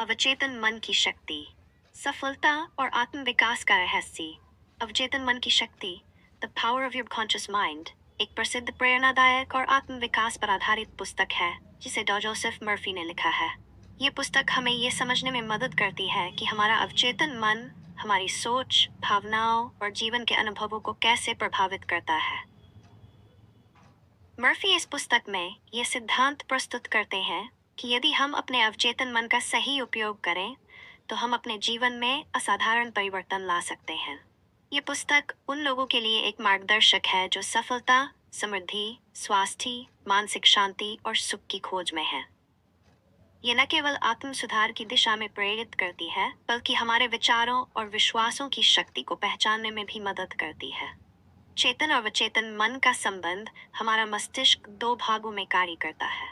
अवचेतन मन की शक्ति, सफलता और आत्मविकास का रहस्य। अवचेतन मन की शक्ति, the power of your conscious mind, एक प्रसिद्ध प्रेरणादायक और आत्मविकास पर आधारित पुस्तक है जिसे डॉ जोसेफ मर्फी ने लिखा है। ये पुस्तक हमें ये समझने में मदद करती है कि हमारा अवचेतन मन हमारी सोच, भावनाओं और जीवन के अनुभवों को कैसे प्रभावित करता है। मर्फी इस पुस्तक में ये सिद्धांत प्रस्तुत करते हैं कि यदि हम अपने अवचेतन मन का सही उपयोग करें तो हम अपने जीवन में असाधारण परिवर्तन ला सकते हैं। ये पुस्तक उन लोगों के लिए एक मार्गदर्शक है जो सफलता, समृद्धि, स्वास्थ्य, मानसिक शांति और सुख की खोज में है। ये न केवल आत्म सुधार की दिशा में प्रेरित करती है बल्कि हमारे विचारों और विश्वासों की शक्ति को पहचानने में भी मदद करती है। चेतन और अवचेतन मन का संबंध हमारा मस्तिष्क दो भागों में कार्य करता है,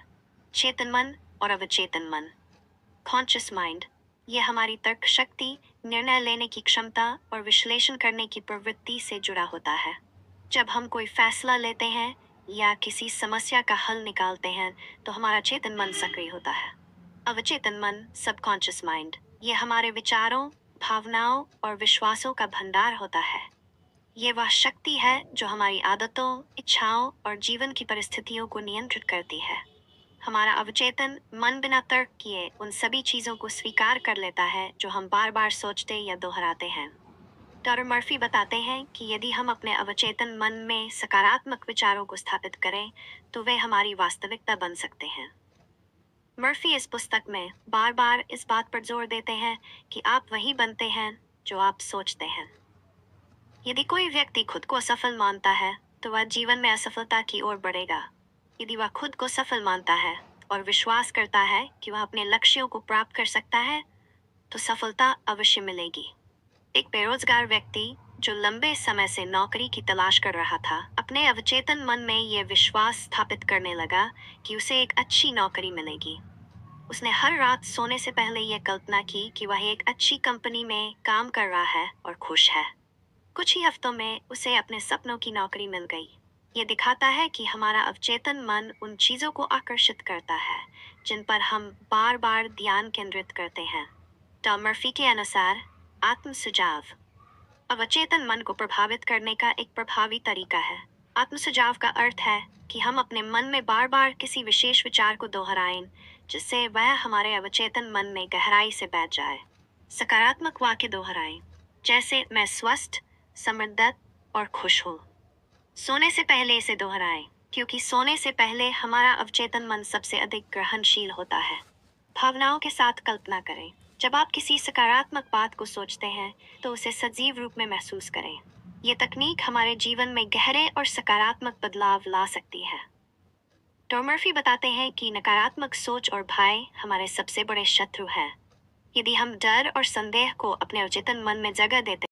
चेतन मन और अवचेतन मन। कॉन्शियस माइंड, यह हमारी तर्क शक्ति, निर्णय लेने की क्षमता और विश्लेषण करने की प्रवृत्ति से जुड़ा होता है। जब हम कोई फैसला लेते हैं या किसी समस्या का हल निकालते हैं तो हमारा चेतन मन सक्रिय होता है। अवचेतन मन, सबकॉन्शियस माइंड, यह हमारे विचारों, भावनाओं और विश्वासों का भंडार होता है। ये वह शक्ति है जो हमारी आदतों, इच्छाओं और जीवन की परिस्थितियों को नियंत्रित करती है। हमारा अवचेतन मन बिना तर्क किए उन सभी चीजों को स्वीकार कर लेता है जो हम बार बार सोचते या दोहराते हैं। डॉ मर्फी बताते हैं कि यदि हम अपने अवचेतन मन में सकारात्मक विचारों को स्थापित करें तो वे हमारी वास्तविकता बन सकते हैं। मर्फी इस पुस्तक में बार बार इस बात पर जोर देते हैं कि आप वही बनते हैं जो आप सोचते हैं। यदि कोई व्यक्ति खुद को असफल मानता है तो वह जीवन में असफलता की ओर बढ़ेगा। यदि वह खुद को सफल मानता है और विश्वास करता है कि वह अपने लक्ष्यों को प्राप्त कर सकता है तो सफलता अवश्य मिलेगी। एक बेरोजगार व्यक्ति जो लंबे समय से नौकरी की तलाश कर रहा था, अपने अवचेतन मन में यह विश्वास स्थापित करने लगा कि उसे एक अच्छी नौकरी मिलेगी। उसने हर रात सोने से पहले यह कल्पना की कि वह एक अच्छी कंपनी में काम कर रहा है और खुश है। कुछ ही हफ्तों में उसे अपने सपनों की नौकरी मिल गई। ये दिखाता है कि हमारा अवचेतन मन उन चीजों को आकर्षित करता है जिन पर हम बार बार ध्यान केंद्रित करते हैं। डॉ मर्फी के अनुसार आत्म सुझाव अवचेतन मन को प्रभावित करने का एक प्रभावी तरीका है। आत्म सुझाव का अर्थ है कि हम अपने मन में बार बार किसी विशेष विचार को दोहराएं जिससे वह हमारे अवचेतन मन में गहराई से बैठ जाए। सकारात्मक वाक्य दोहराएं, जैसे मैं स्वस्थ, समृद्ध और खुश हूँ। सोने से पहले इसे दोहराएं, क्योंकि सोने से पहले हमारा अवचेतन मन सबसे अधिक ग्रहणशील होता है। भावनाओं के साथ कल्पना करें, जब आप किसी सकारात्मक बात को सोचते हैं तो उसे सजीव रूप में महसूस करें। ये तकनीक हमारे जीवन में गहरे और सकारात्मक बदलाव ला सकती है। डॉ मर्फी बताते हैं कि नकारात्मक सोच और भय हमारे सबसे बड़े शत्रु हैं। यदि हम डर और संदेह को अपने अवचेतन मन में जगह देते